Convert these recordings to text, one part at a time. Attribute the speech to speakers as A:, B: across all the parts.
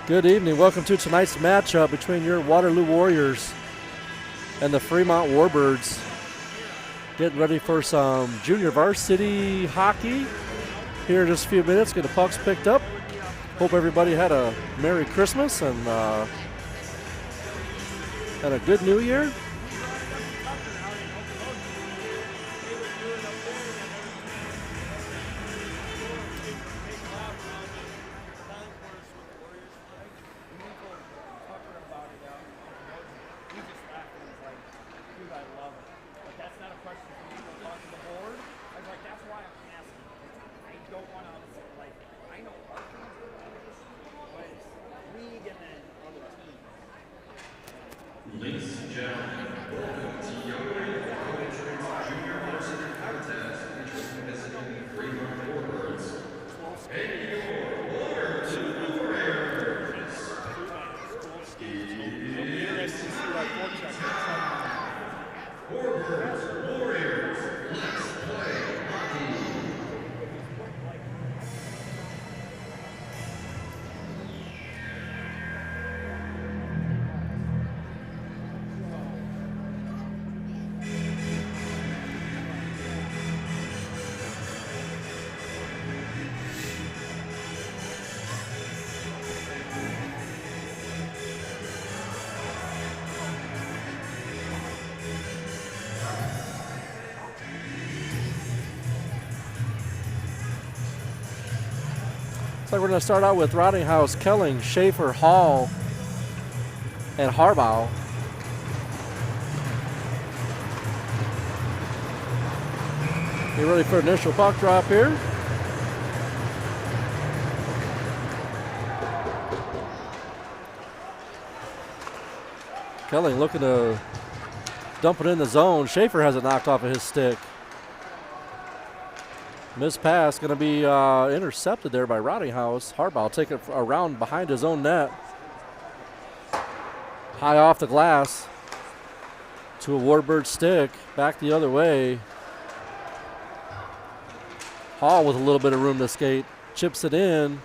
A: Good evening. Welcome to tonight's matchup between your Waterloo Warriors and the Fremont Warbirds. Getting ready for some junior varsity hockey here in just a few minutes. Get the pucks picked up. Hope everybody had a Merry Christmas and a good New Year.
B: Ladies and gentlemen, welcome to Young Lady Culture's Junior Varsity Contest featuring visiting the Fremont Warbirds and your Waterloo Warriors. Warbirds, Warriors, let's play hockey.
A: So we're going to start out with Rottinghouse, Kelling, Schaefer, Hall, and Harbaugh. Get ready for initial puck drop here. Kelling looking to dump it in the zone. Schaefer has it knocked off of his stick. Missed pass going to be intercepted there by Rottinghouse. Harbaugh take it around behind his own net. High off the glass to a Warbird stick. Back the other way. Hall with a little bit of room to skate. Chips it in.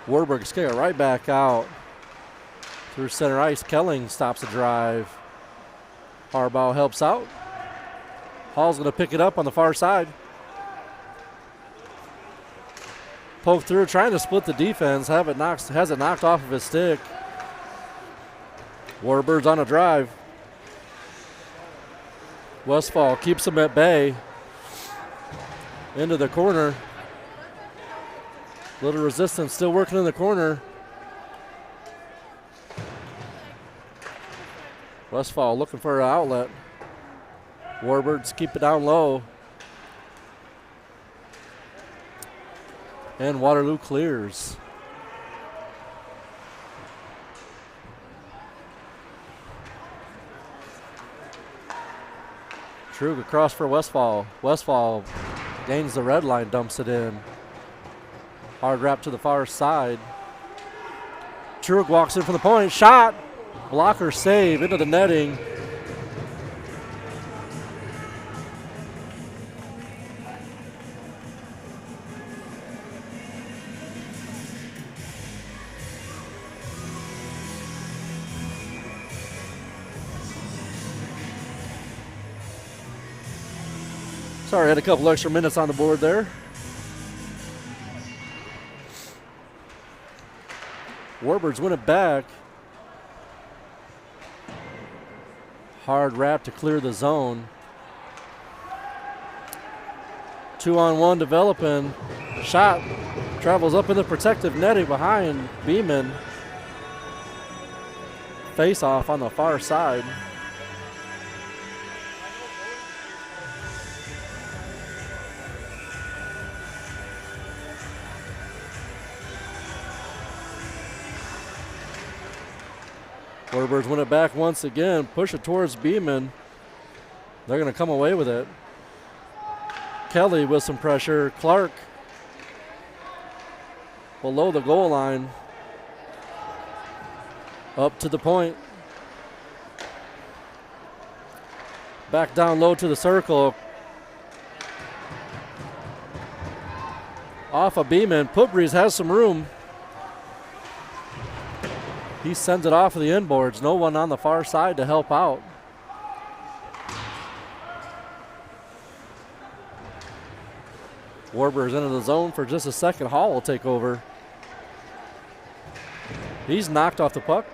A: Warbird skate right back out. Through center ice. Kelling stops the drive. Harbaugh helps out. Hall's going to pick it up on the far side. Poke through, trying to split the defense. Has it knocked off of his stick. Warbirds on a drive. Westfall keeps him at bay. Into the corner. Little resistance still working in the corner. Westfall looking for an outlet. Warbirds keep it down low. And Waterloo clears. Trug across for Westfall. Westfall gains the red line, dumps it in. Hard wrap to the far side. Trug walks in for the point. Shot. Blocker save into the netting. Sorry, had a couple extra minutes on the board there. Warbirds win it back. Hard wrap to clear the zone. 2-on-1 developing. Shot travels up in the protective netting behind Beeman. Face off on the far side. Warbirds win it back once again, push it towards Beeman. They're going to come away with it. Kelly with some pressure. Clark below the goal line. Up to the point. Back down low to the circle. Off of Beeman. Putbreeze has some room. He sends it off of the inboards. No one on the far side to help out. Warbirds into the zone for just a second. Hall will take over. He's knocked off the puck.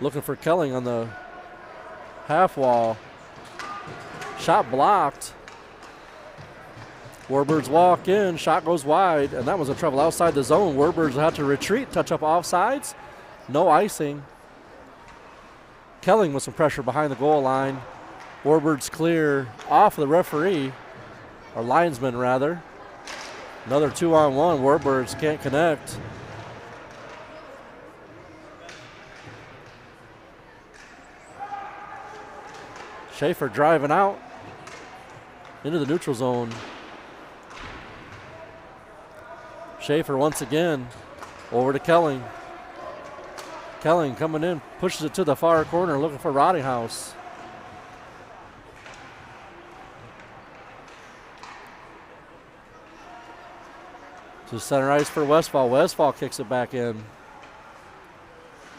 A: Looking for Kelling on the half wall. Shot blocked. Warbirds walk in, shot goes wide, and that was a trouble outside the zone. Warbirds have to retreat, touch up offsides. No icing. Kelling with some pressure behind the goal line. Warbirds clear off the referee, or linesman rather. Another 2-on-1. Warbirds can't connect. Schaefer driving out into the neutral zone. Schaefer once again over to Kelling. Kelling coming in, pushes it to the far corner, looking for Rottinghouse. To center ice for Westfall. Westfall kicks it back in.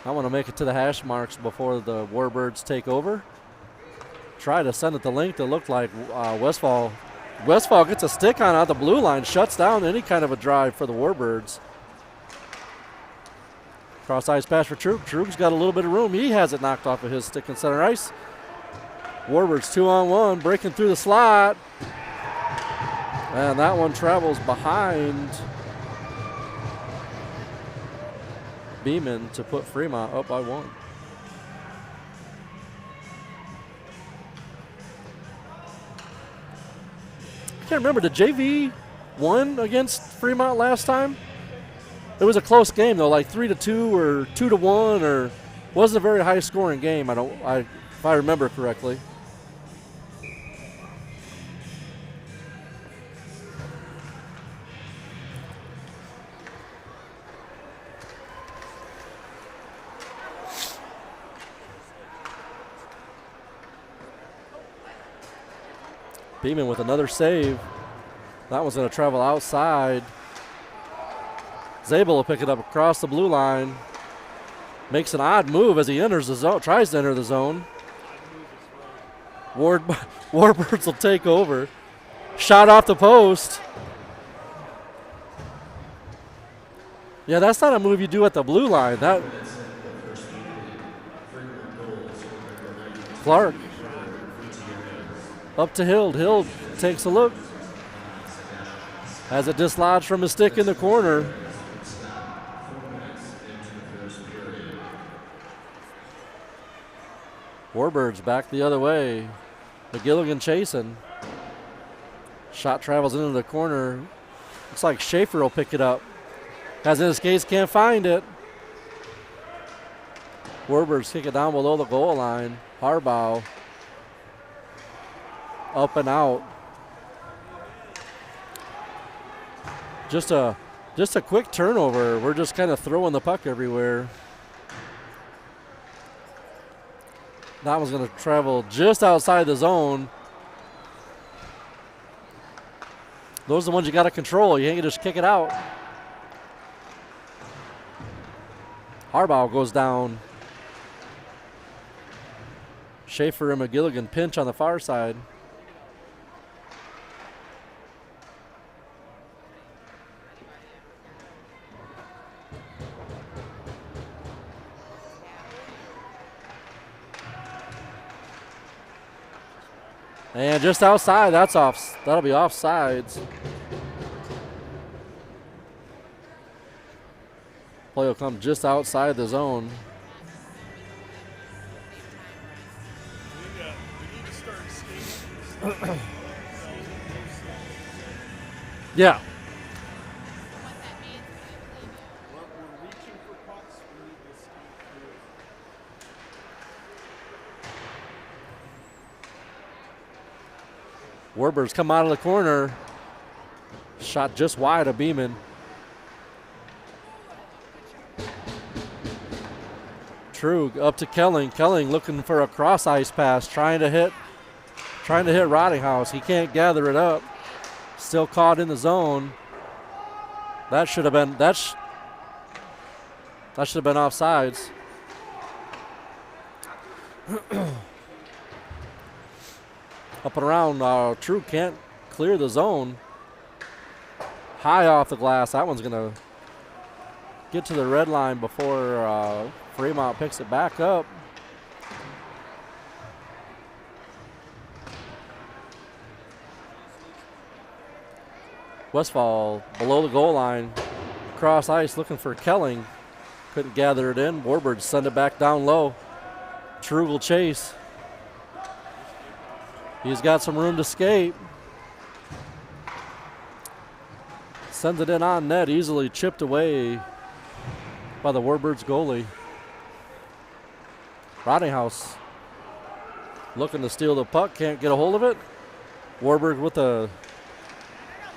A: I want to make it to the hash marks before the Warbirds take over. Try to send it the length. It looked like Westfall gets a stick on out the blue line, shuts down any kind of a drive for the Warbirds. Cross ice pass for Trug. Trug's got a little bit of room. He has it knocked off of his stick in center ice. Warbirds 2-on-1, breaking through the slot. And that one travels behind Beeman to put Fremont up by 1. I can't remember, did JV won against Fremont last time? It was a close game though, like 3-2 or 2-1, or wasn't a very high scoring game. If I remember correctly. Beeman with another save. That one's going to travel outside. Zabel will pick it up across the blue line. Makes an odd move as he enters the zone, tries to enter the zone. Warbirds will take over. Shot off the post. Yeah, that's not a move you do at the blue line. That Clark. Up to Hild. Hild takes a look. Has it dislodged from his stick in the corner. Warbirds back the other way. McGilligan chasing. Shot travels into the corner. Looks like Schaefer will pick it up. Has it in his case, can't find it. Warbirds kick it down below the goal line. Harbaugh. Up and out. Just a quick turnover. We're just kind of throwing the puck everywhere. That one's going to travel just outside the zone. Those are the ones you got to control. You can't just kick it out. Harbaugh goes down. Schaefer and McGilligan pinch on the far side. And just outside, that's off. That'll be offsides. Play will come just outside the zone. Yeah. Warbirds come out of the corner. Shot just wide of Beeman. Trug up to Kelling. Kelling looking for a cross ice pass, trying to hit Rottinghouse. He can't gather it up. Still caught in the zone. That should have been That should have been offsides. Up and around. True can't clear the zone. High off the glass. That one's going to get to the red line before Fremont picks it back up. Westfall below the goal line. Cross ice looking for Kelling. Couldn't gather it in. Warbirds send it back down low. Trugel chase. He's got some room to skate. Sends it in on net. Easily chipped away by the Warbirds goalie. Rottinghouse looking to steal the puck. Can't get a hold of it. Warburg with a...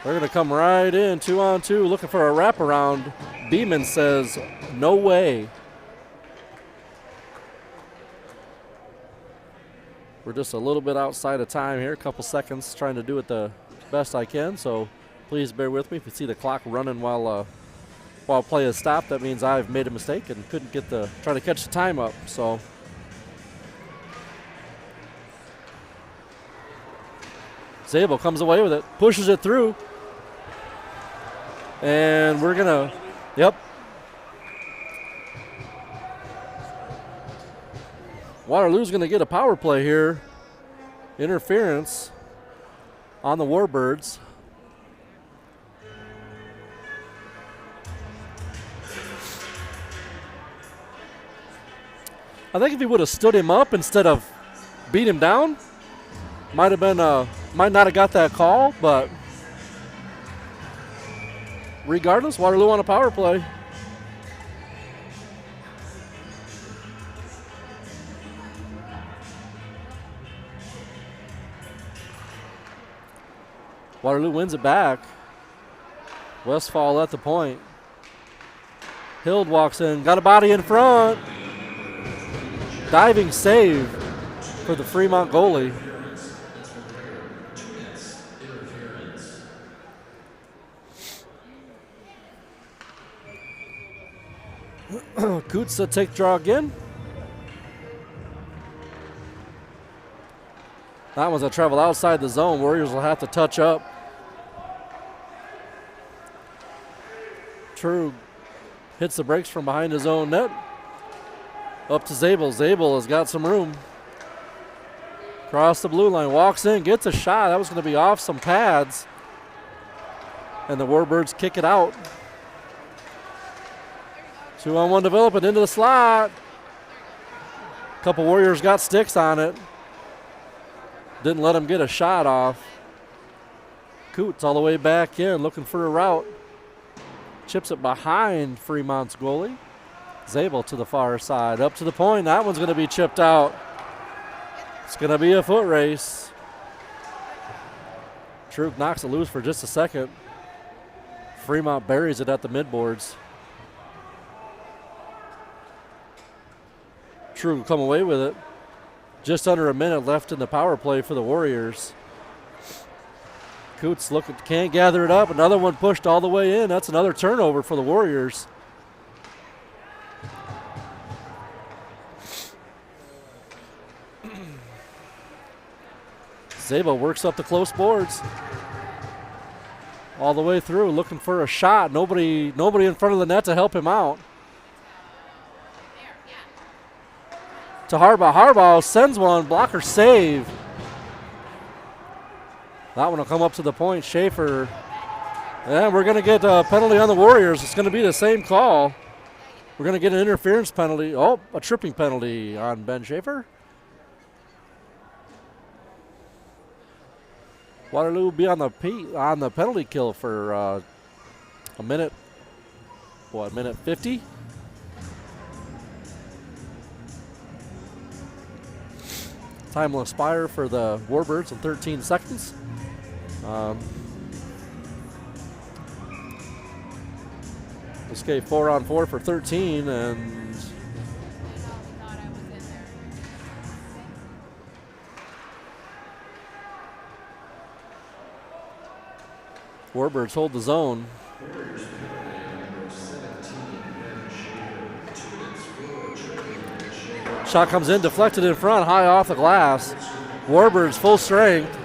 A: They're going to come right in, 2-on-2, looking for a wraparound. Beeman says, no way. We're just a little bit outside of time here, a couple seconds, trying to do it the best I can, so please bear with me. If you see the clock running while play is stopped, that means I've made a mistake and couldn't get trying to catch the time up, so. Zabel comes away with it, pushes it through. And we're going to, yep. Waterloo's going to get a power play here. Interference on the Warbirds. I think if he would have stood him up instead of beat him down, might not have got that call, but regardless, Waterloo on a power play. Waterloo wins it back. Westfall at the point. Hild walks in, got a body in front. Diving save for the Fremont goalie. Coots to take draw again. That one's a travel outside the zone. Warriors will have to touch up. True hits the brakes from behind his own net. Up to Zabel. Zabel has got some room. Cross the blue line. Walks in. Gets a shot. That was going to be off some pads. And the Warbirds kick it out. 2-on-1 development into the slot. Couple Warriors got sticks on it. Didn't let him get a shot off. Coots all the way back in, looking for a route. Chips it behind Fremont's goalie. Zabel to the far side, up to the point. That one's going to be chipped out. It's going to be a foot race. Trug knocks it loose for just a second. Fremont buries it at the midboards. True will come away with it. Just under a minute left in the power play for the Warriors. Coots can't gather it up. Another one pushed all the way in. That's another turnover for the Warriors. Zabel works up the close boards. All the way through, looking for a shot. Nobody in front of the net to help him out. To Harbaugh. Harbaugh sends one. Blocker save. That one will come up to the point. Schaefer. And we're going to get a penalty on the Warriors. It's going to be the same call. We're going to get an interference penalty. Oh, a tripping penalty on Ben Schaefer. Waterloo will be on the penalty kill for a minute. What, minute 50? Time will expire for the Warbirds in 13 seconds. We'll skate 4-on-4 for 13, and Warbirds hold the zone. Shot comes in, deflected in front, high off the glass. Warbirds full strength.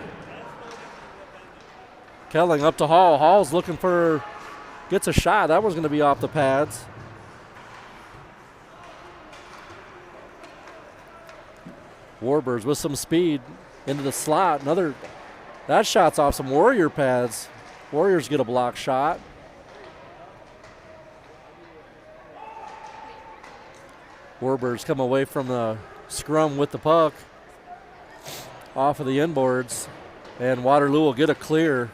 A: Kelling up to Hall. Hall's looking for, gets a shot. That one's going to be off the pads. Warbirds with some speed into the slot. Another, that shot's off some Warrior pads. Warriors get a block shot. Warbirds come away from the scrum with the puck off of the inboards, and Waterloo will get a clear.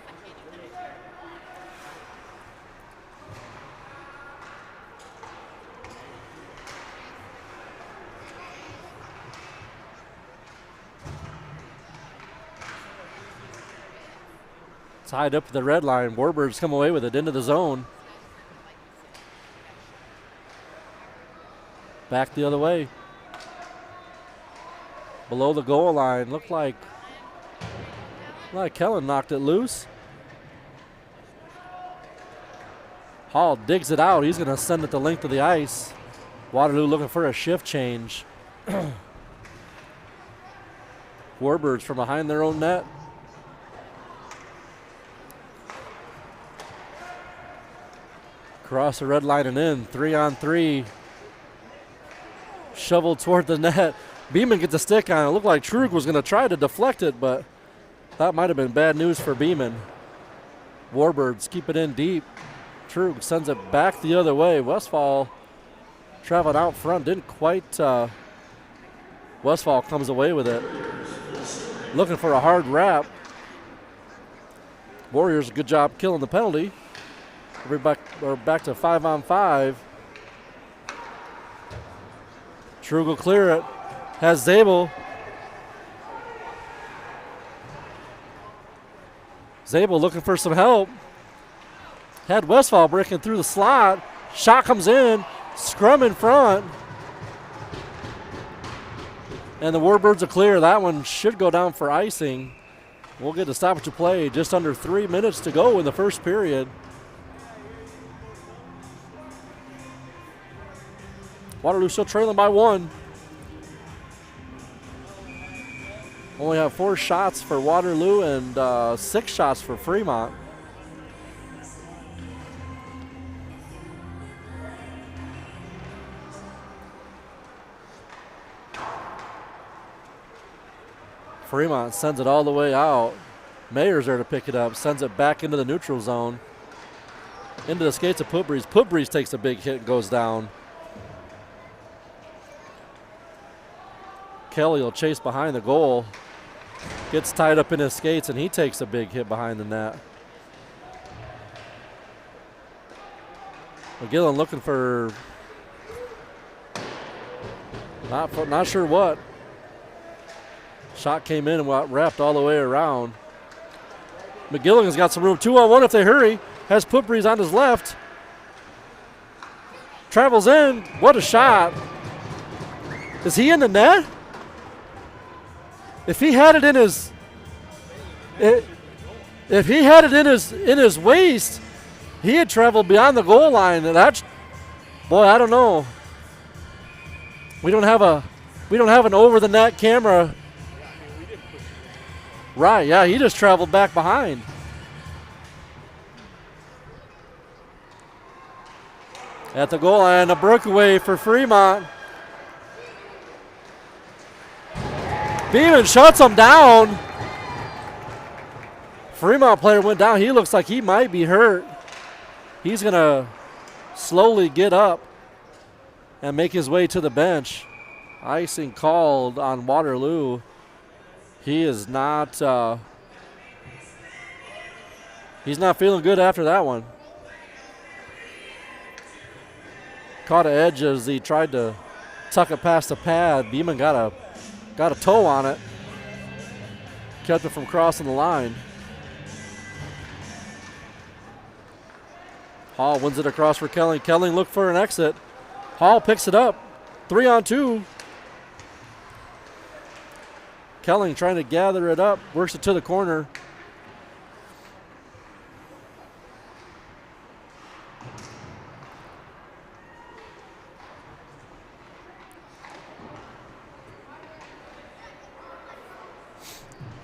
A: Tied up to the red line. Warbirds come away with it into the zone. Back the other way. Below the goal line. Looked like Kellen knocked it loose. Hall digs it out. He's going to send it the length of the ice. Waterloo looking for a shift change. Warbirds from behind their own net. Cross the red line and in. 3-on-3. Shoveled toward the net. Beeman gets a stick on it. Looked like Trug was going to try to deflect it, but that might have been bad news for Beeman. Warbirds keep it in deep. Trug sends it back the other way. Westfall traveling out front. Didn't quite. Westfall comes away with it. Looking for a hard wrap. Warriors, good job killing the penalty. We're back to 5-on-5. Trug will clear it. Has Zabel. Zabel looking for some help. Had Westfall breaking through the slot. Shot comes in. Scrum in front. And the Warbirds are clear. That one should go down for icing. We'll get a stoppage of play. Just under 3 minutes to go in the first period. Waterloo still trailing by 1. Only have 4 shots for Waterloo and 6 shots for Fremont. Fremont sends it all the way out. Mayer's there to pick it up, sends it back into the neutral zone. Into the skates of Putbreeze. Putbreeze takes a big hit and goes down. Kelly will chase behind the goal. Gets tied up in his skates, and he takes a big hit behind the net. McGillen looking for not sure what. Shot came in and wrapped all the way around. McGillen has got some room. 2-on-1 if they hurry. Has Putbreeze on his left. Travels in. What a shot. Is he in the net? If he had it in his, if he had it in his waist, he had traveled beyond the goal line. And that's, boy, I don't know. We don't have an over the net camera. Right, yeah, he just traveled back behind. At the goal line, a breakaway for Fremont. Beeman shuts him down. Fremont player went down. He looks like he might be hurt. He's going to slowly get up and make his way to the bench. Icing called on Waterloo. He is not he's not feeling good after that one. Caught an edge as he tried to tuck it past the pad. Beeman got a toe on it. Kept it from crossing the line. Hall wins it across for Kelling. Kelling looked for an exit. Hall picks it up. 3-on-2. Kelling trying to gather it up. Works it to the corner.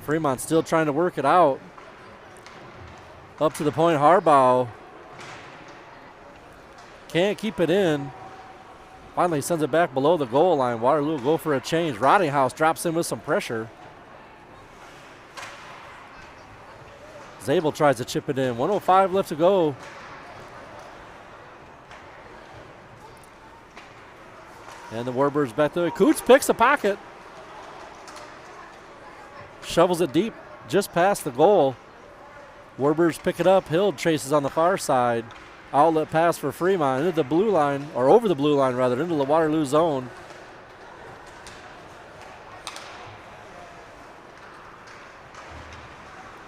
A: Fremont still trying to work it out. Up to the point, Harbaugh can't keep it in. Finally sends it back below the goal line. Waterloo will go for a change. Rottinghouse drops in with some pressure. Zabel tries to chip it in. 1:05 left to go. And the Warbirds back there. Coots picks a pocket. Shovels it deep just past the goal. Warbirds pick it up. Hill chases on the far side. Outlet pass for Fremont into the blue line, or over the blue line rather, into the Waterloo zone.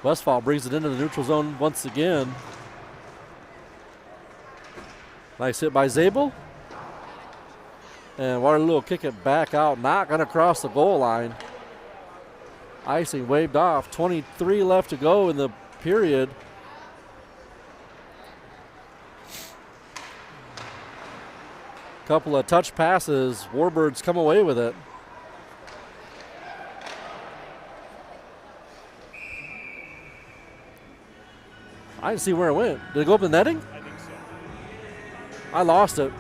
A: Westfall brings it into the neutral zone once again. Nice hit by Zabel. And Waterloo will kick it back out. Not going to cross the goal line. Icing waved off. 23 left to go in the period. Couple of touch passes. Warbirds come away with it. I didn't see where it went. Did it go up the netting?
C: I think so.
A: I lost it.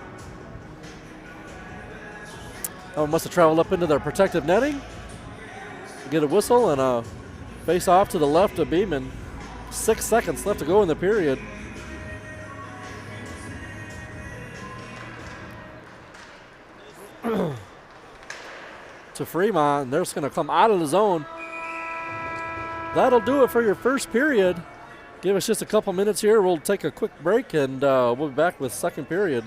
A: Oh, it must have traveled up into their protective netting. Get a whistle and a face off to the left of Beeman. 6 seconds left to go in the period. To Fremont, and they're just going to come out of the zone. That'll do it for your first period. Give us just a couple minutes here. We'll take a quick break, and we'll be back with second period.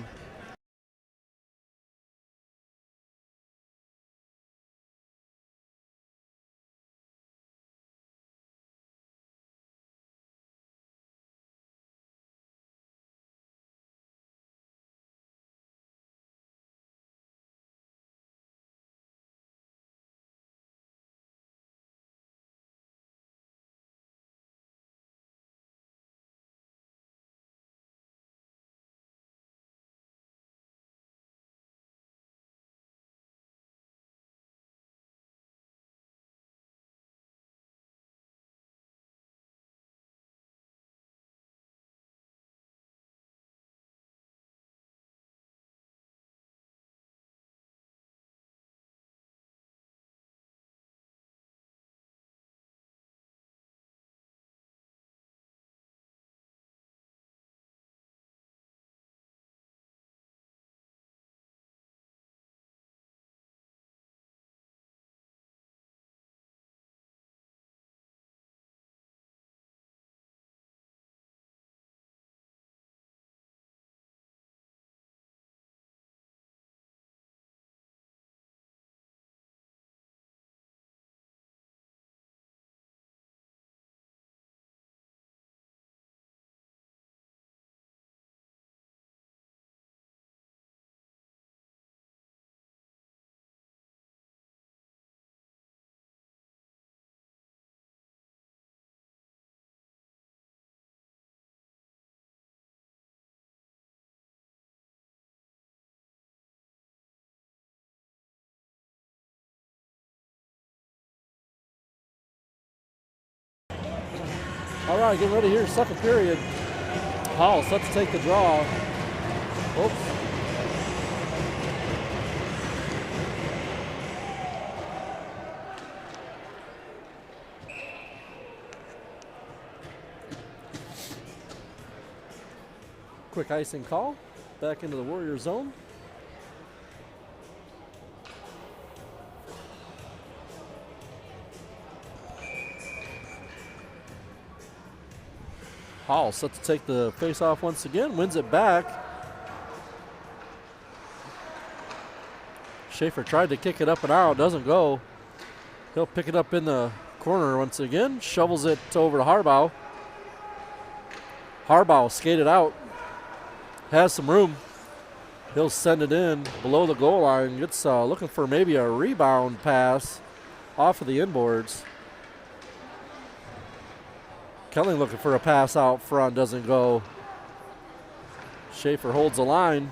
A: All right, getting ready here, second period. Hall set to take the draw. Oops. Quick icing call. Back into the Warrior zone. Hall set to take the face-off once again, wins it back. Schaefer tried to kick it up and out, doesn't go. He'll pick it up in the corner once again, shovels it over to Harbaugh. Harbaugh skated out, has some room. He'll send it in below the goal line, gets looking for maybe a rebound pass off of the inboards. Kelly looking for a pass out front, doesn't go. Schaefer holds the line.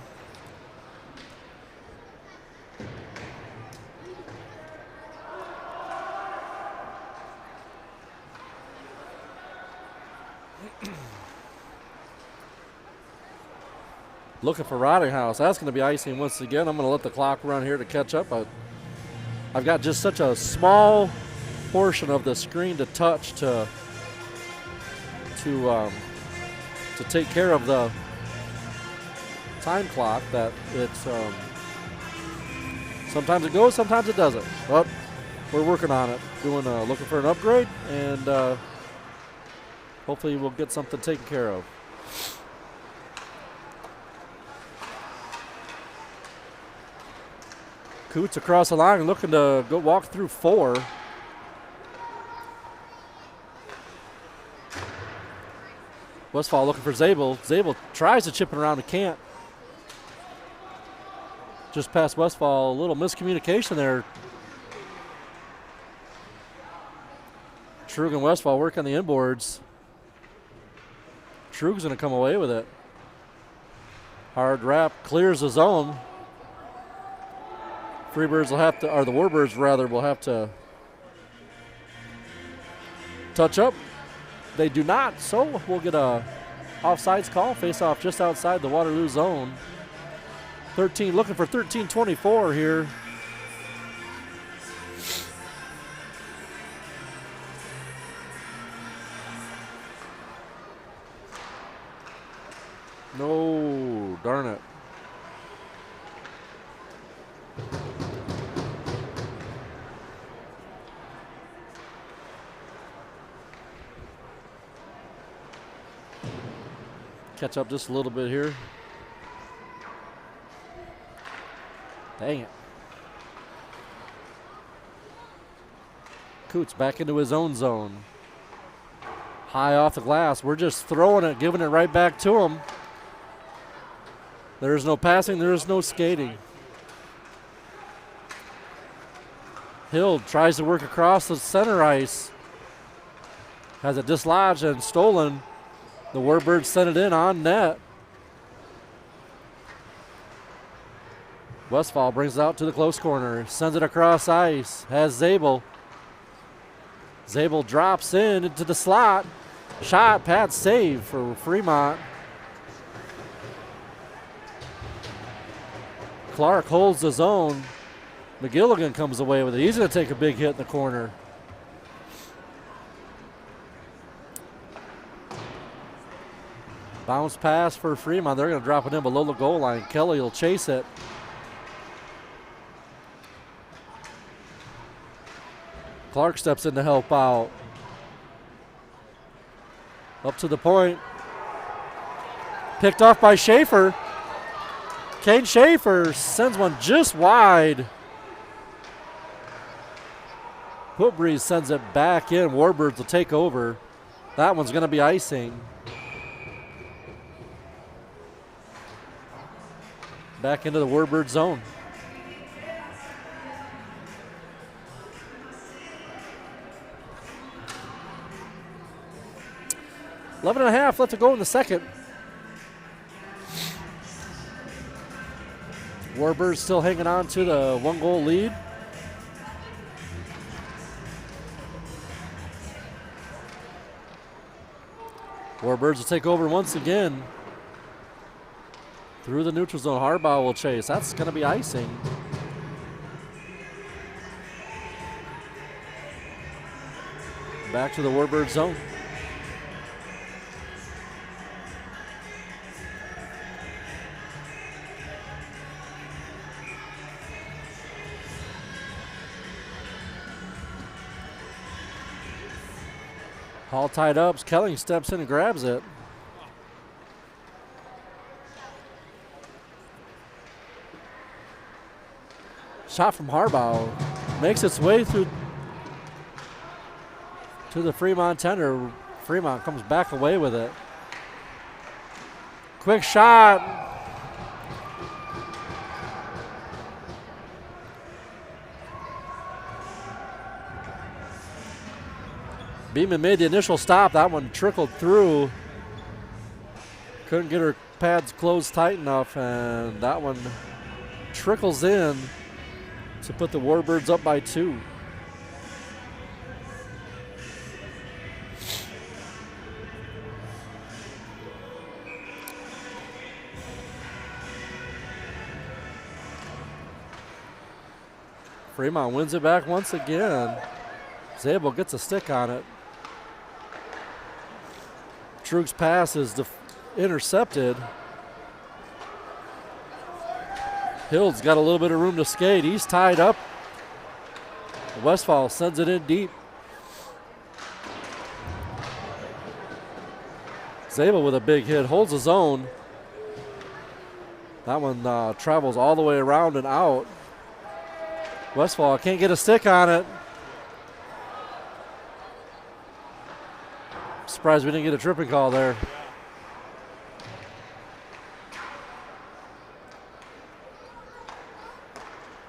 A: looking for Rottinghouse. That's going to be icing once again. I'm going to let the clock run here to catch up. I've got just such a small portion of the screen to touch to take care of the time clock that it's sometimes it goes, sometimes it doesn't. But we're working on it, looking for an upgrade, and hopefully we'll get something taken care of. Coots across the line looking to go walk through 4. Westfall looking for Zabel. Zabel tries to chip it around and can't. Just past Westfall, a little miscommunication there. Trug and Westfall work on the inboards. Trug's going to come away with it. Hard wrap, clears the zone. Freebirds will have to, or the Warbirds rather, will have to touch up. They do not, so we'll get a offsides call. Face off just outside the Waterloo zone. 13, looking for 13-24 here. No, darn it. Catch up just a little bit here. Dang it. Coots back into his own zone. High off the glass. We're just throwing it, giving it right back to him. There's no passing, there's no skating. Hill tries to work across the center ice. Has it dislodged and stolen. The Warbirds sent it in on net. Westfall brings it out to the close corner. Sends it across ice. Has Zabel. Zabel drops in into the slot. Shot, pad save for Fremont. Clark holds the zone. McGilligan comes away with it. He's going to take a big hit in the corner. Bounce pass for Fremont. They're going to drop it in below the goal line. Kelly will chase it. Clark steps in to help out. Up to the point. Picked off by Schaefer. Kane Schaefer sends one just wide. Pootbreeze sends it back in. Warbirds will take over. That one's going to be icing. Back into the Warbird zone. Eleven and a half left to go in the second. Warbirds still hanging on to the 1-goal lead. Warbirds will take over once again. Through the neutral zone, Harbaugh will chase. That's going to be icing. Back to the Warbird zone. All tied up. Kelly steps in and grabs it. Shot from Harbaugh. Makes its way through to the Fremont tender. Fremont comes back away with it. Quick shot. Beeman made the initial stop. That one trickled through. Couldn't get her pads closed tight enough, and that one trickles in to put the Warbirds up by 2. Fremont wins it back once again. Zabel gets a stick on it. Trug's pass is intercepted. Hill's got a little bit of room to skate. He's tied up. Westfall sends it in deep. Zabel with a big hit, holds his own. That one travels all the way around and out. Westfall can't get a stick on it. Surprised we didn't get a tripping call there.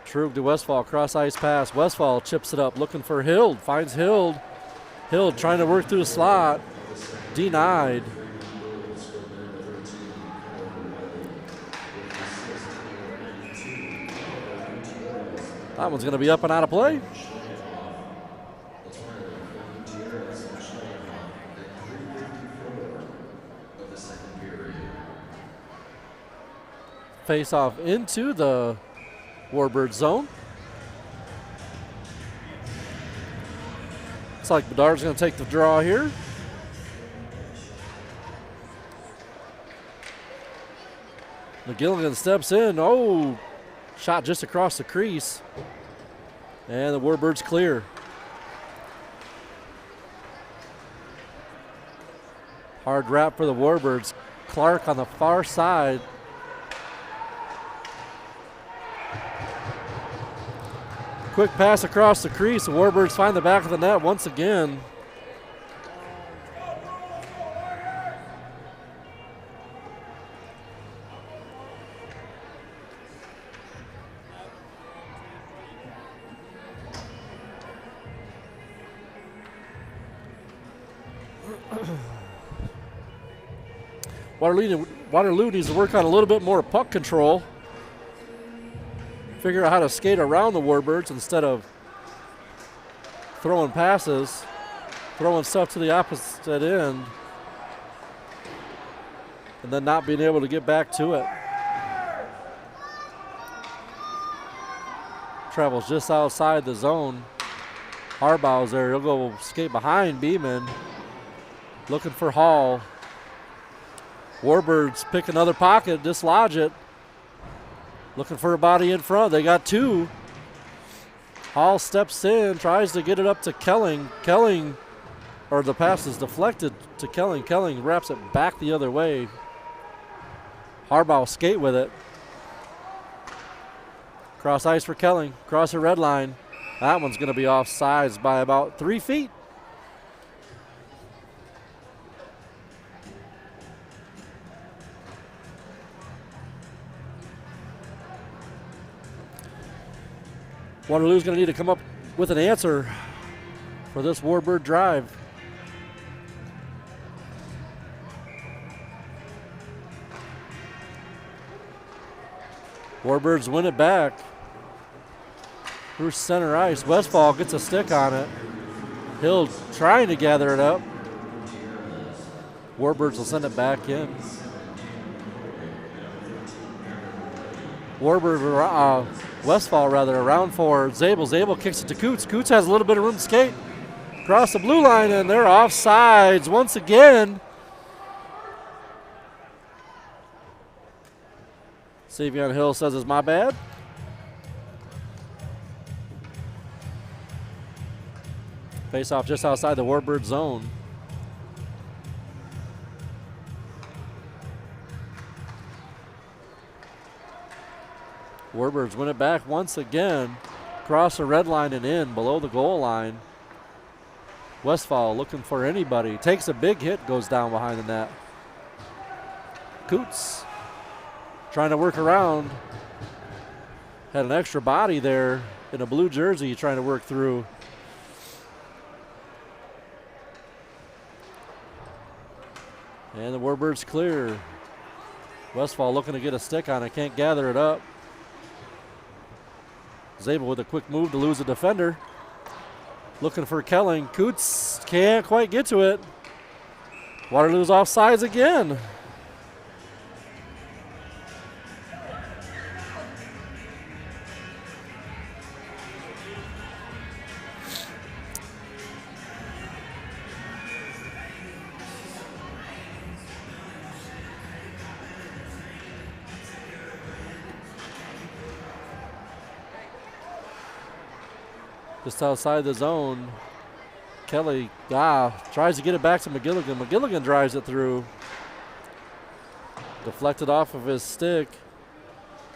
A: Trug to Westfall, cross ice pass. Westfall chips it up, looking for Hild, finds Hild. Hild trying to work through the slot, denied. That one's going to be up and out of play. Face off into the Warbirds zone. Looks like Bedard's going to take the draw here. McGilligan steps in. Oh, shot just across the crease. And the Warbirds clear. Hard wrap for the Warbirds. Clark on the far side. Quick pass across the crease. The Warbirds find the back of the net once again. Waterloo needs to work on a little bit more puck control. Figure out how to skate around the Warbirds instead of throwing passes, throwing stuff to the opposite end, and then not being able to get back to it. Travels just outside the zone. Harbaugh's there. He'll go skate behind Beeman, looking for Hall. Warbirds pick another pocket, dislodge it. Looking for a body in front. They got two. Hall steps in, tries to get it up to Kelling. Kelling, or the pass is deflected to Kelling. Kelling wraps it back the other way. Harbaugh skate with it. Cross ice for Kelling. Cross the red line. That one's going to be offsides by about 3 feet. Waterloo's going to need to come up with an answer for this Warbird drive. Warbirds win it back. Through center ice. Westfall gets a stick on it. Hill trying to gather it up. Warbirds will send it back in. Westfall around for Zabel. Zabel kicks it to Coots. Coots has a little bit of room to skate. Across the blue line, and they're offsides once again. Savion Hill says it's my bad. Face off just outside the Warbird zone. Warbirds win it back once again. Cross the red line and in below the goal line. Westfall looking for anybody. Takes a big hit, goes down behind the net. Coots trying to work around. Had an extra body there in a blue jersey trying to work through. And the Warbirds clear. Westfall looking to get a stick on it. Can't gather it up. Zabel with a quick move to lose a defender. Looking for Kelling. Coots can't quite get to it. Waterloo's offsides again. Just outside the zone. Kelly tries to get it back to McGilligan. McGilligan drives it through. Deflected off of his stick.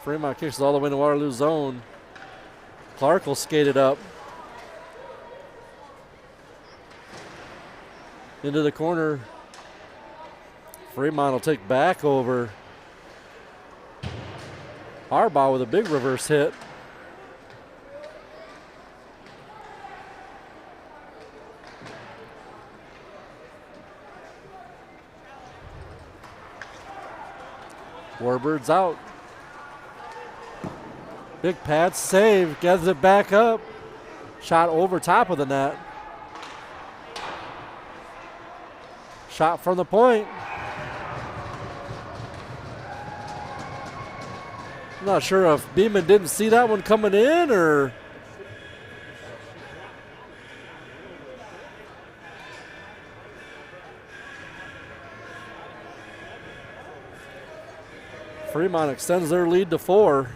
A: Fremont kicks it all the way to Waterloo zone. Clark will skate it up. Into the corner. Fremont will take back over. Harbaugh with a big reverse hit. Warbirds out. Big pad save, gathers it back up. Shot over top of the net. Shot from the point. I'm not sure if Beeman didn't see that one coming in or. Fremont extends their lead to 4.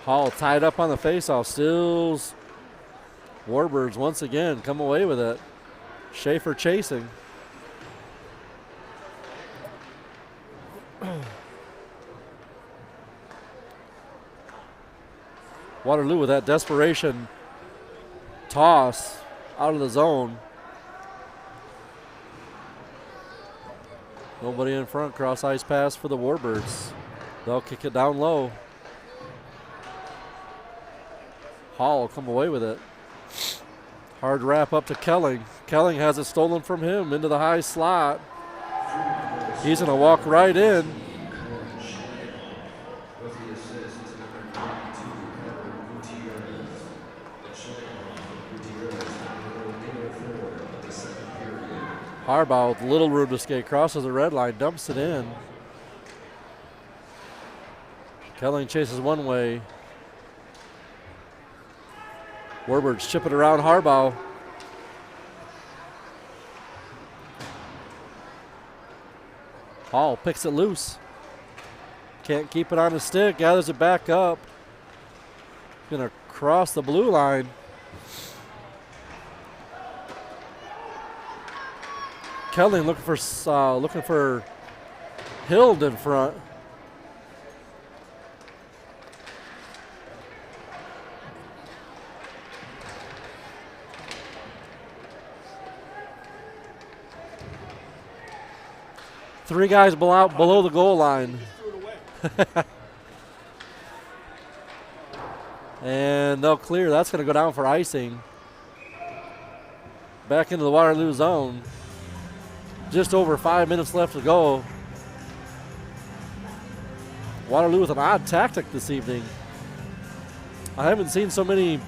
A: Hall tied up on the faceoff. Stills. Warbirds once again come away with it. Schaefer chasing. Waterloo with that desperation toss out of the zone. Nobody in front. Cross ice pass for the Warbirds. They'll kick it down low. Hall will come away with it. Hard wrap up to Kelling. Kelling has it stolen from him into the high slot. He's going to walk right in. Harbaugh with little room to skate, crosses the red line, dumps it in. Kelling chases one way. Warbirds chip it around Harbaugh. Hall picks it loose. Can't keep it on his stick, gathers it back up. Gonna cross the blue line. Kelly looking for Hild in front. Three guys below the goal line. And they'll clear. That's going to go down for icing. Back into the Waterloo zone. Just over 5 minutes left to go. Waterloo with an odd tactic this evening. I haven't seen so many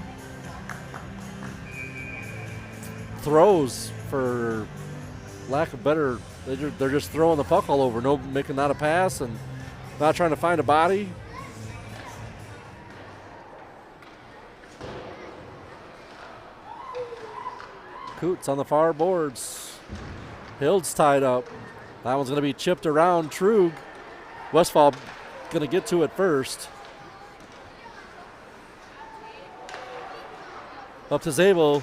A: throws, for lack of better. They're just throwing the puck all over. No, making not a pass and not trying to find a body. Coots on the far boards. Hild's tied up. That one's going to be chipped around Trug. Westfall going to get to it first. Up to Zabel.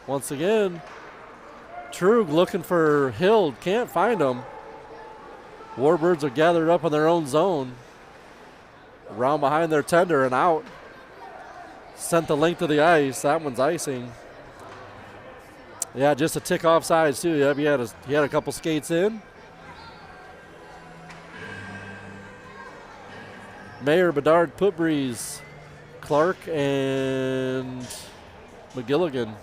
A: Once again, Trug looking for Hild. Can't find him. Warbirds are gathered up in their own zone. Around behind their tender and out. Sent the length of the ice. That one's icing. Yeah, just a tick off sides too. Yep, he had a couple skates in. Mayer, Bedard, Putbreeze, Clark, and McGilligan.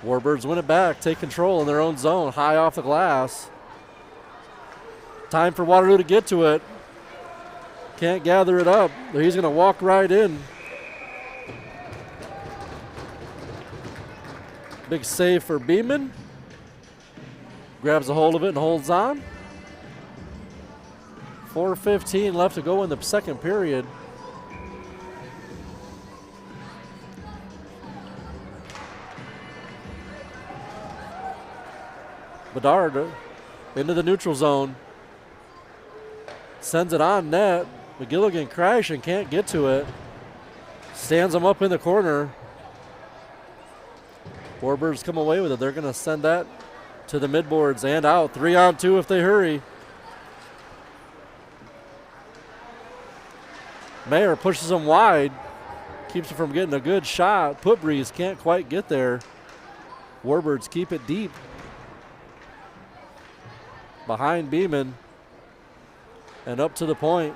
A: Warbirds win it back, take control in their own zone, high off the glass. Time for Waterloo to get to it. Can't gather it up. He's going to walk right in. Big save for Beeman. grabs a hold of it and holds on. 4:15 left to go in the second period. Bedard into the neutral zone. Sends it on net. McGilligan crashing, can't get to it. Stands him up in the corner. Warbirds come away with it. They're going to send that to the midboards and out. 3-on-2 if they hurry. Mayer pushes him wide. Keeps him from getting a good shot. Putbreeze can't quite get there. Warbirds keep it deep. Behind Beeman. And up to the point.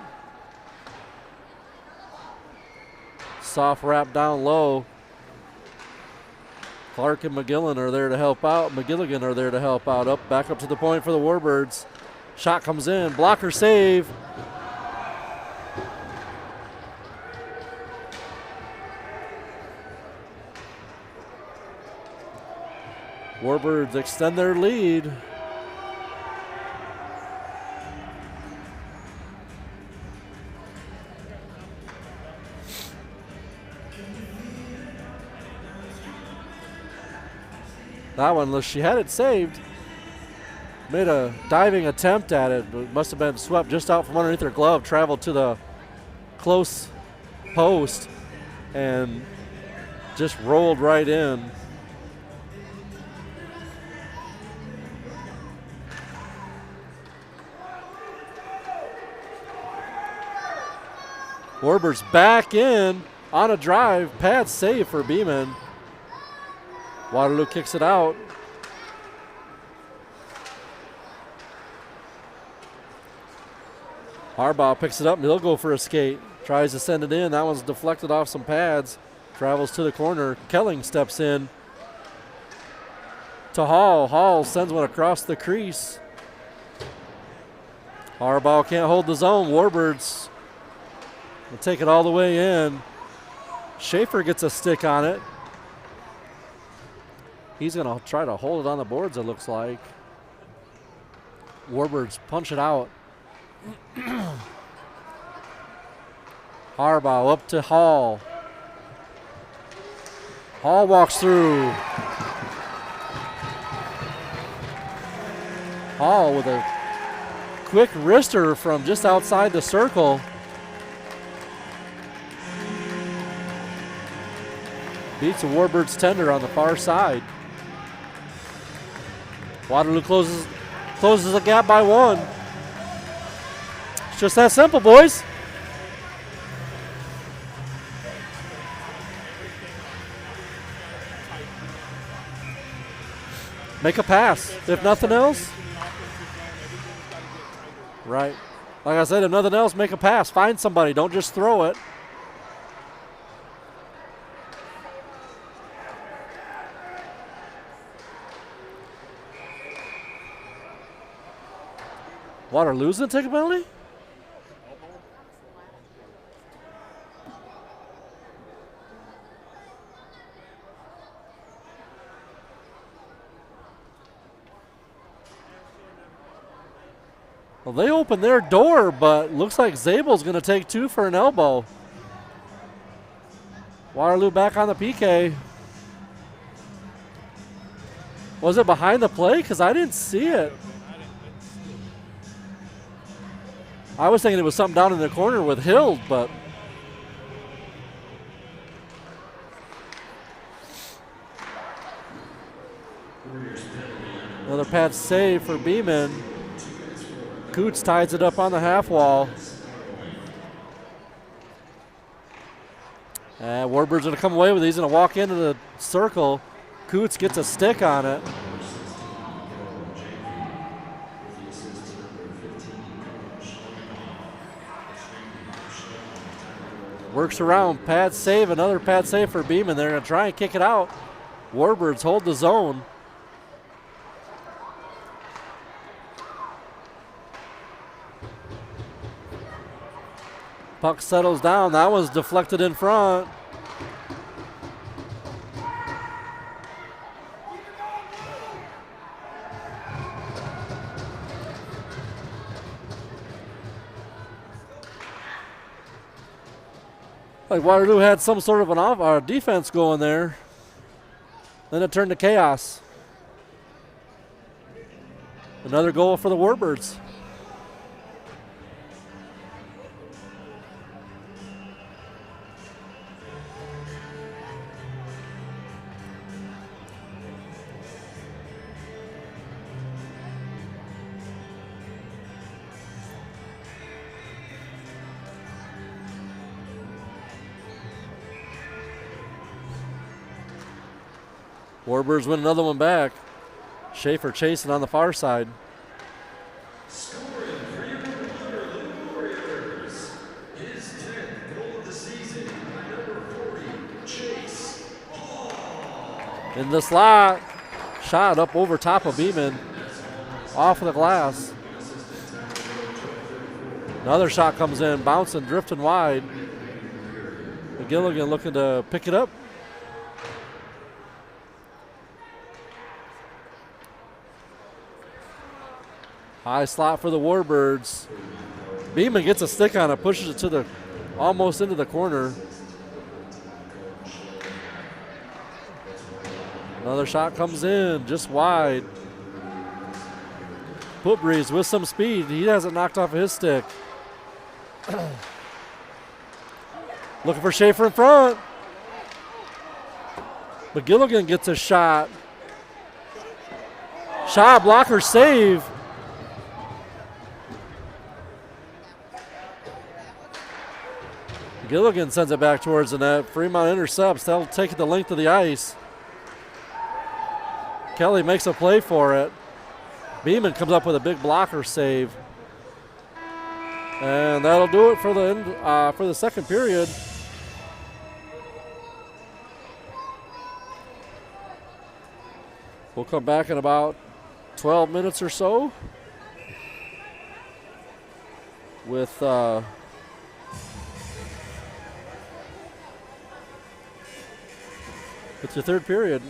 A: Soft wrap down low. Clark and McGilligan are there to help out. McGilligan are there to help out. Back up to the point for the Warbirds. Shot comes in. Blocker save. Warbirds extend their lead. That one, she had it saved. Made a diving attempt at it, but must have been swept just out from underneath her glove. Traveled to the close post and just rolled right in. Warbirds back in on a drive. Pad save for Beeman. Waterloo kicks it out. Harbaugh picks it up and he'll go for a skate. Tries to send it in. That one's deflected off some pads. Travels to the corner. Kelling steps in to Hall. Hall sends one across the crease. Harbaugh can't hold the zone. Warbirds will take it all the way in. Schaefer gets a stick on it. He's going to try to hold it on the boards, it looks like. Warbirds punch it out. Harbaugh up to Hall. Hall walks through. Hall with a quick wrister from just outside the circle. Beats a Warbirds tender on the far side. Waterloo closes the gap by one. It's just that simple, boys. Make a pass, if nothing else. Right. Like I said, if nothing else, make a pass. Find somebody. Don't just throw it. Waterloo's gonna take a penalty? Well, they opened their door, but looks like Zabel's gonna take two for an elbow. Waterloo back on the PK. Was it behind the play? Because I didn't see it. I was thinking it was something down in the corner with Hild, but another pad save for Beeman. Coots ties it up on the half wall. And Warbirds going to come away with it. He's going to walk into the circle. Coots gets a stick on it. Works around, pad save, another pad save for Beeman. They're going to try and kick it out. Warbirds hold the zone. Puck settles down. That was deflected in front. Like Waterloo had some sort of an defense going there. Then it turned to chaos. Another goal for the Warbirds. Warbirds win another one back. Schaefer chasing on the far side.
B: Scoring for your Waterloo Warriors. His 10th goal of the season by number 40, Chase.
A: In the slot. Shot up over top of Beeman. Off of the glass. Another shot comes in, bouncing, drifting wide. McGilligan looking to pick it up. High slot for the Warbirds. Beeman gets a stick on it, pushes it to the almost into the corner. Another shot comes in, just wide. Putbreeze with some speed. He hasn't knocked off his stick. Looking for Schaefer in front. McGilligan gets a shot. Shot blocker save. McGilligan sends it back towards the net. Fremont intercepts. They'll take it the length of the ice. Kelly makes a play for it. Beeman comes up with a big blocker save. And that'll do it for the second period. We'll come back in about 12 minutes or so with your third period.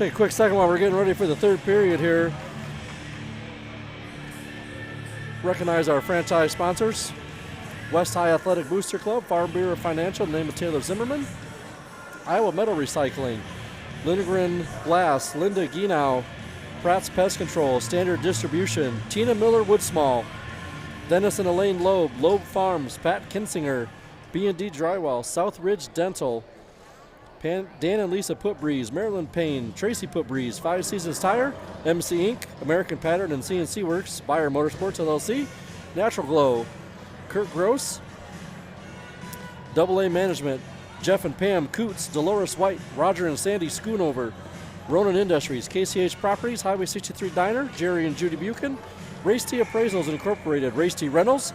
A: Take a quick second while we're getting ready for the third period here. Recognize our franchise sponsors. West High Athletic Booster Club, Farm Bureau Financial, in the name of Taylor Zimmerman. Iowa Metal Recycling, Lindgren Glass, Linda Gienow, Pratt's Pest Control, Standard Distribution, Tina Miller Woodsmall, Dennis and Elaine Loeb, Loeb Farms, Pat Kinsinger, B&D Drywall, South Ridge Dental, Dan and Lisa Putbreeze, Marilyn Payne, Tracy Putbreeze, Five Seasons Tire, MC Inc., American Pattern and CNC Works, Bayer Motorsports LLC, Natural Glow, Kurt Gross, Double A Management, Jeff and Pam Coots, Dolores White, Roger and Sandy Schoonover, Ronan Industries, KCH Properties, Highway 63 Diner, Jerry and Judy Buchan, Race T Appraisals Incorporated, Race T Rentals,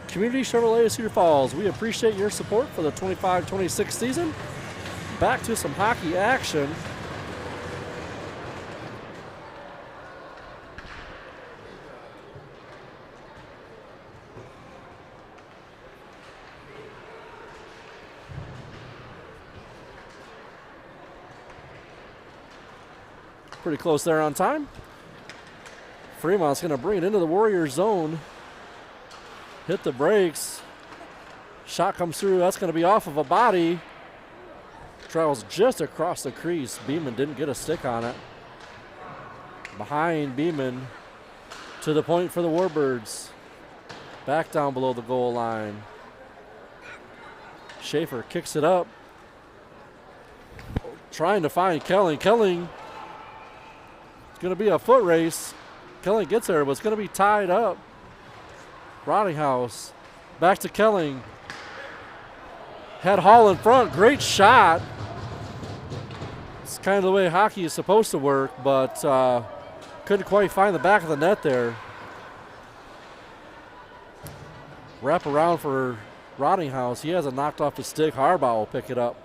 A: Community Chevrolet of Cedar Falls. We appreciate your support for the 25-26 season. Back to some hockey action. Pretty close there on time. Fremont's going to bring it into the Warriors zone. Hit the brakes. Shot comes through. That's going to be off of a body. Travels just across the crease. Beeman didn't get a stick on it. Behind Beeman to the point for the Warbirds. Back down below the goal line. Schaefer kicks it up. Trying to find Kelling. Kelling. It's going to be a foot race. Kelling gets there, but it's going to be tied up. Rottinghouse. Back to Kelling. Head haul in front. Great shot. It's kind of the way hockey is supposed to work, but couldn't quite find the back of the net there. Wrap around for Rottinghouse. He has it knocked off his stick. Harbaugh will pick it up.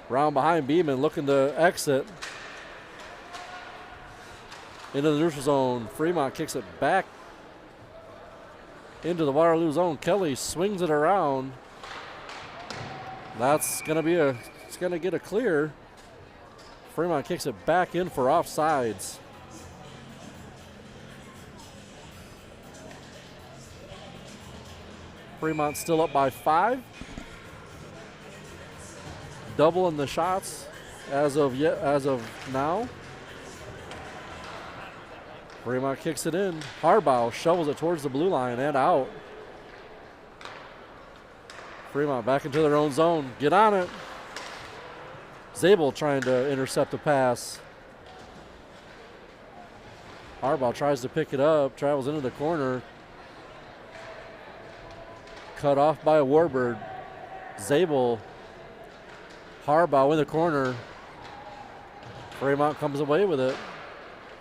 A: Round behind Beeman, looking to exit. Into the neutral zone. Fremont kicks it back into the Waterloo zone. Kelly swings it around. That's going to be it's going to get a clear. Fremont kicks it back in for offsides. Fremont still up by 5. Doubling the shots as of now. Fremont kicks it in. Harbaugh shovels it towards the blue line and out. Fremont back into their own zone. Get on it. Zabel trying to intercept the pass. Harbaugh tries to pick it up, travels into the corner. Cut off by a Warbird. Zabel. Harbaugh in the corner. Fremont comes away with it.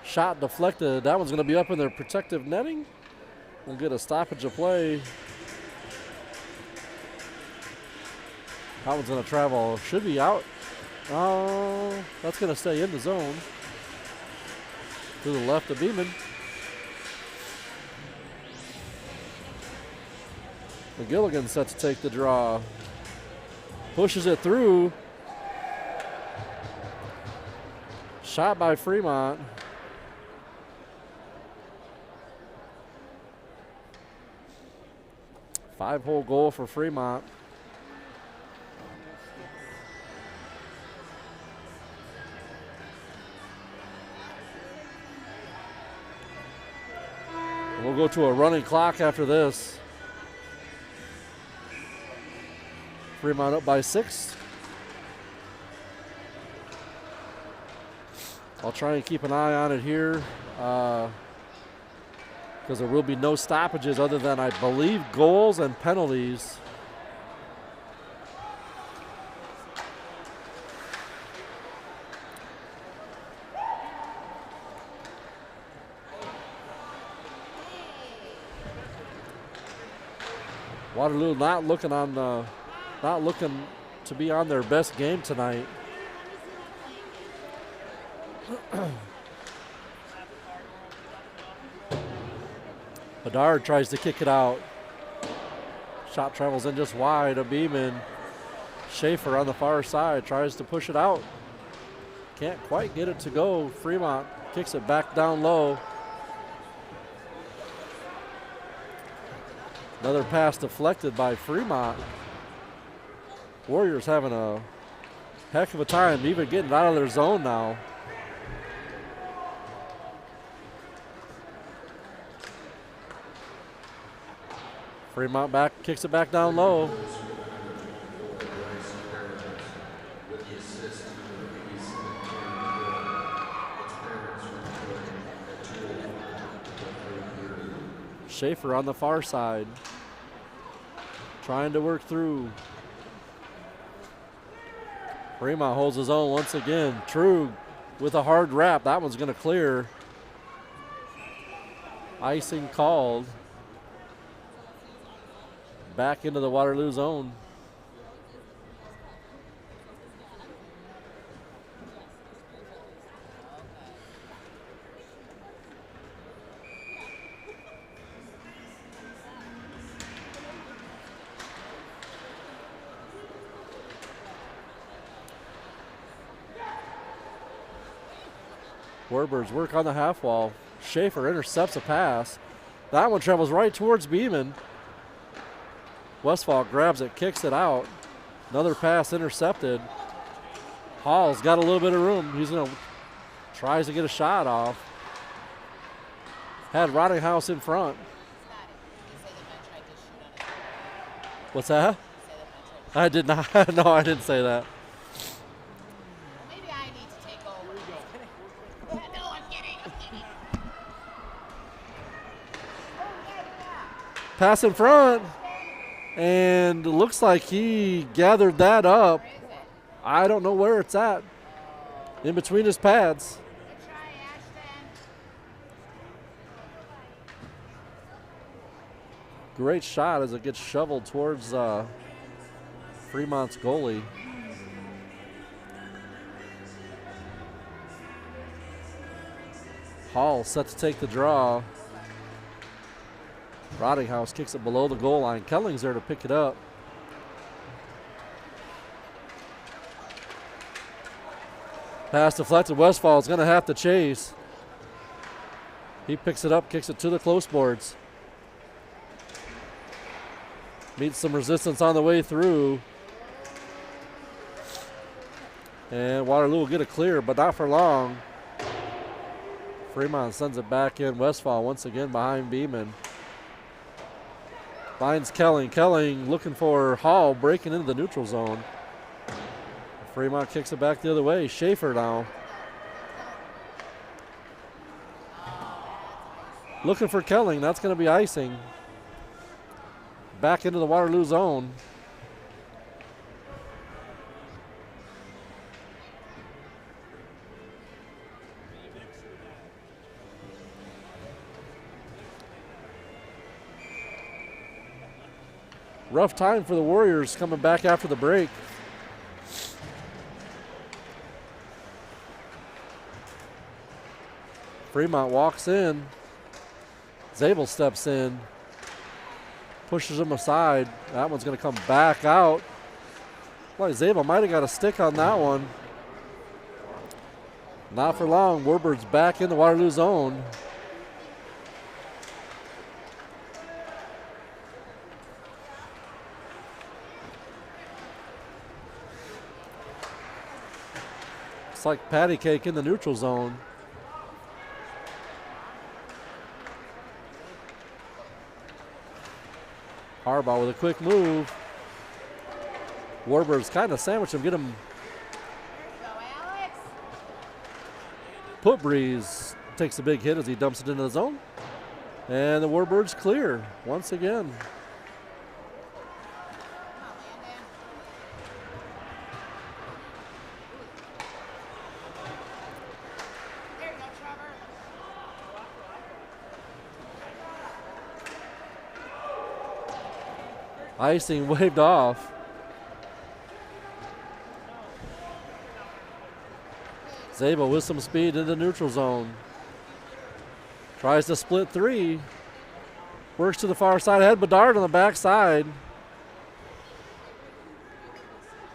A: Shot deflected. That one's going to be up in their protective netting. We'll get a stoppage of play. That one's going to travel. Should be out. Oh, that's going to stay in the zone. To the left of Beeman. McGilligan set to take the draw. Pushes it through. Shot by Fremont. Five-hole goal for Fremont. We'll go to a running clock after this. Fremont up by 6. I'll try and keep an eye on it here because there will be no stoppages other than, I believe, goals and penalties. Waterloo not looking to be on their best game tonight. Bedard tries to kick it out. Shot travels in just wide of Beeman. Schaefer on the far side tries to push it out. Can't quite get it to go. Fremont kicks it back down low. Another pass deflected by Fremont. Warriors having a heck of a time even getting out of their zone now. Fremont kicks it back down low. Schaefer on the far side, trying to work through. Fremont holds his own once again. True with a hard wrap. That one's going to clear. Icing called. Back into the Waterloo zone. Warbirds work on the half wall. Schaefer intercepts a pass. That one travels right towards Beeman. Westfall grabs it, kicks it out. Another pass intercepted. Hall's got a little bit of room. He's going to tries to get a shot off. Had Rottinghouse in front. What's that? I did not. No, I didn't say that. Pass in front, and looks like he gathered that up. I don't know where it's at. In between his pads. Great shot as it gets shoveled towards Fremont's goalie. Hall set to take the draw. Rottinghouse kicks it below the goal line. Kelling's there to pick it up. Pass deflected. Westfall's going to have to chase. He picks it up, kicks it to the close boards. Meets some resistance on the way through. And Waterloo will get a clear, but not for long. Fremont sends it back in. Westfall once again behind Beeman. Finds Kelling. Kelling looking for Hall, breaking into the neutral zone. Fremont kicks it back the other way. Schaefer now. Looking for Kelling. That's going to be icing. Back into the Waterloo zone. Rough time for the Warriors coming back after the break. Fremont walks in. Zabel steps in. Pushes him aside. That one's going to come back out. Like Zabel might have got a stick on that one. Not for long. Warbirds back in the Waterloo zone. It's like patty cake in the neutral zone. Harbaugh with a quick move. Warbirds kind of sandwich him, get him. Putbreeze takes a big hit as he dumps it into the zone. And the Warbirds clear once again. Icing waved off. Zabel with some speed in the neutral zone. Tries to split three. Works to the far side ahead. Bedard on the backside.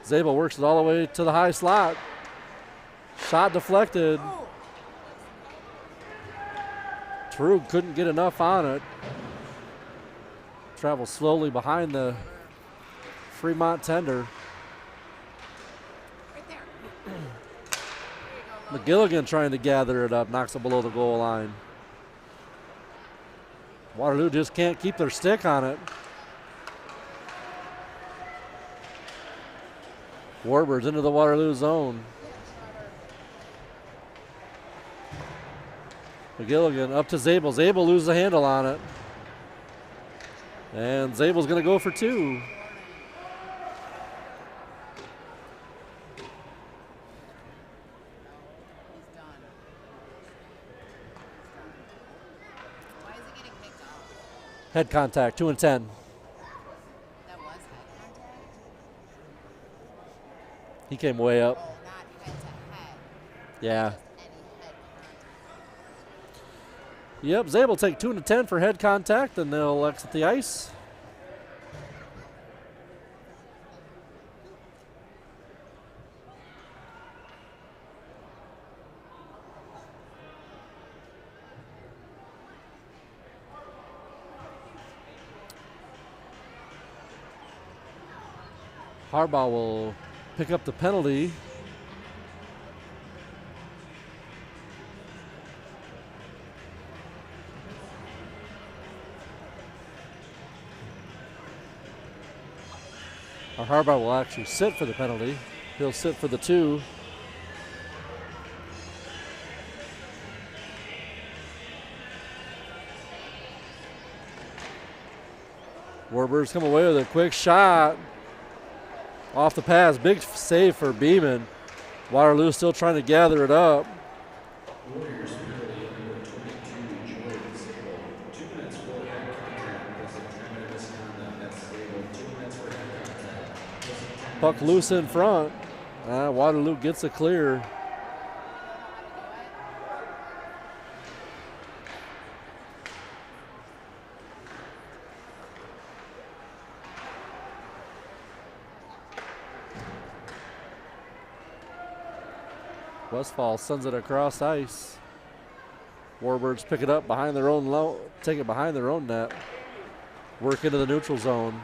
A: Zabel works it all the way to the high slot. Shot deflected. Trug couldn't get enough on it. Travels slowly behind the Fremont tender. McGilligan trying to gather it up, knocks it below the goal line. Waterloo just can't keep their stick on it. Warbirds into the Waterloo zone. McGilligan up to Zabel. Zabel loses the handle on it. And Zabel's going to go for two. Head contact, 2 and 10.
C: That was head contact?
A: He came way up.
C: Oh, not head to head.
A: Yeah.
C: Just any head contact.
A: Yep, Zabel take 2 and 10 for head contact, and they'll exit the ice. Harbaugh will pick up the penalty. Harbaugh will actually sit for the penalty. He'll sit for the 2. Warbirds come away with a quick shot. Off the pass, big save for Beeman. Waterloo still trying to gather it up.
B: Warriors penalty number 22, Jordan Zabel. 2 minutes for head contact plus a 10-minute misconduct. That's Zabel. 2 minutes for head contact plus a 10-minute
A: Puck loose in front. Waterloo gets a clear. Westfall sends it across ice. Warbirds pick it up behind their own take it behind their own net. Work into the neutral zone.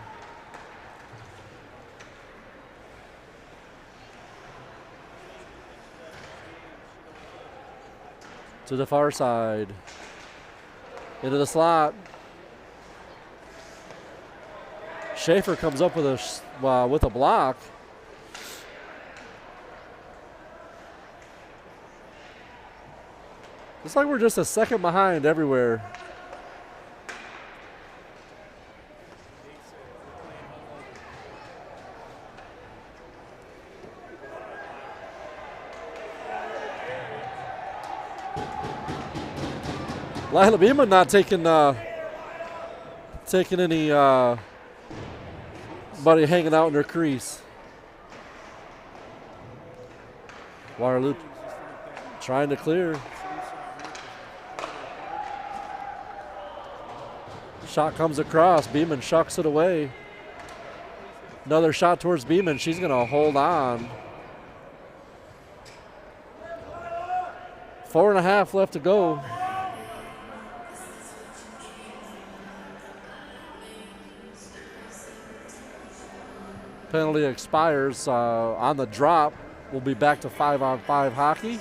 A: To the far side. Into the slot. Schaefer comes up with a block. Looks like we're just a second behind everywhere. Lila Beeman not taking any buddy hanging out in their crease. Waterloo trying to clear. Shot comes across. Beeman shucks it away. Another shot towards Beeman. She's going to hold on. 4.5 left to go. Penalty expires on the drop. We'll be back to 5-on-5 hockey.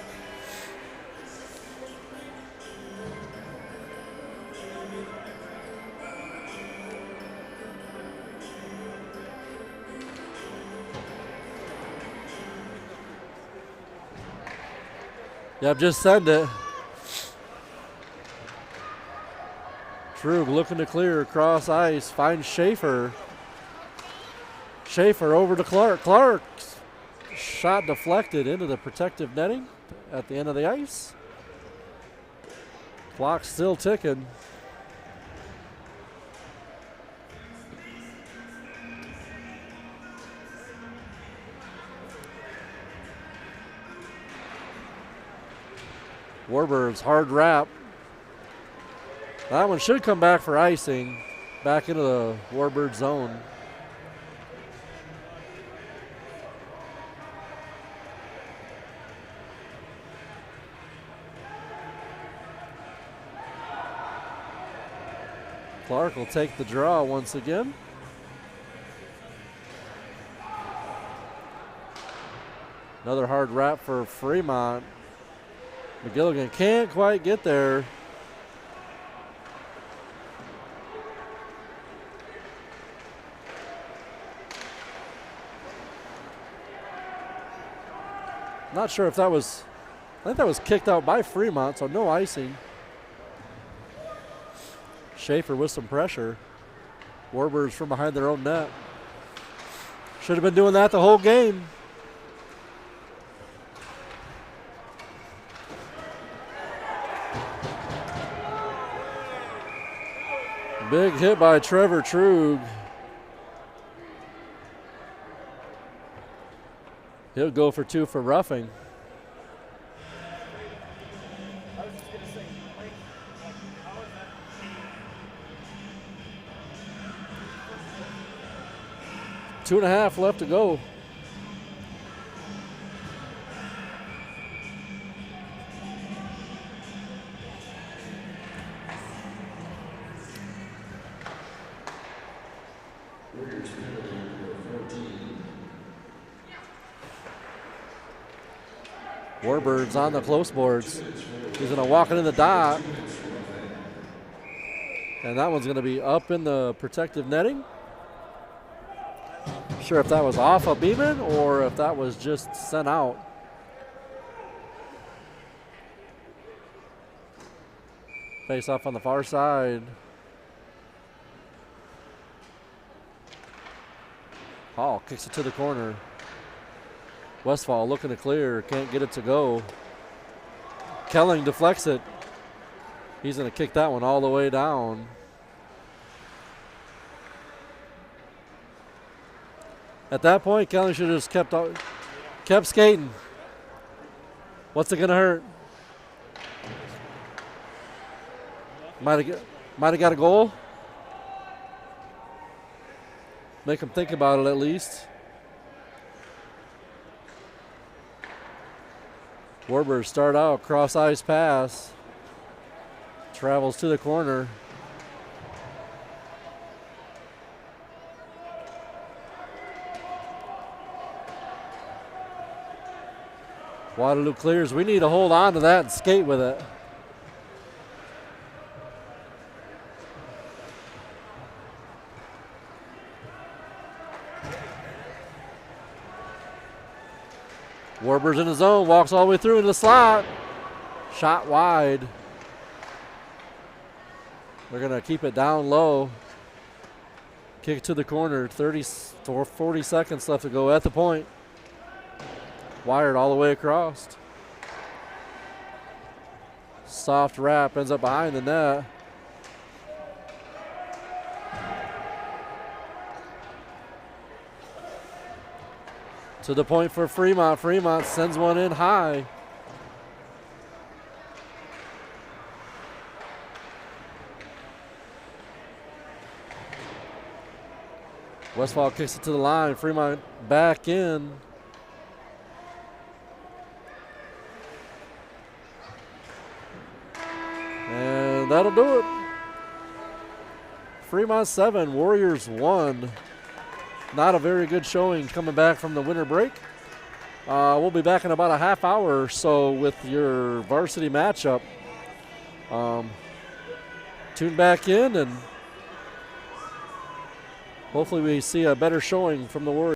A: Yep, just send it. Trug looking to clear across ice. Finds Schaefer. Schaefer over to Clark. Clark shot deflected into the protective netting at the end of the ice. Clock still ticking. Warbirds hard wrap. That one should come back for icing. Back into the Warbird zone. Clark will take the draw once again. Another hard wrap for Fremont. McGilligan can't quite get there. Not sure if that was, I think that was kicked out by Fremont, so no icing. Schaefer with some pressure. Warbirds from behind their own net. Should have been doing that the whole game. Big hit by Trevor Trug. He'll go for 2 for roughing.
D: I was just gonna say, like, how is that?
A: 2.5 left to go.
B: Warriors penalty number 14.
A: Warbirds on the close boards. He's going to walk it in the dot. And that one's going to be up in the protective netting. Sure if that was off of Beeman or if that was just sent out. Face off on the far side. Hall kicks it to the corner. Westfall looking to clear, can't get it to go. Kelling deflects it. He's going to kick that one all the way down. At that point, Kelling should have just kept skating. What's it going to hurt? Might have got a goal. Make him think about it at least. Warbirds start out, cross ice pass. Travels to the corner. Waterloo clears. We need to hold on to that and skate with it. Warbirds in the zone, walks all the way through into the slot. Shot wide. They're going to keep it down low. Kick it to the corner. 40 seconds left to go at the point. Wired all the way across. Soft wrap ends up behind the net. To the point for Fremont. Fremont sends one in high. Westfall kicks it to the line. Fremont back in. And that'll do it. Fremont 7, Warriors 1. Not a very good showing coming back from the winter break. We'll be back in about a half hour or so with your varsity matchup. Tune back in and hopefully we see a better showing from the Warriors.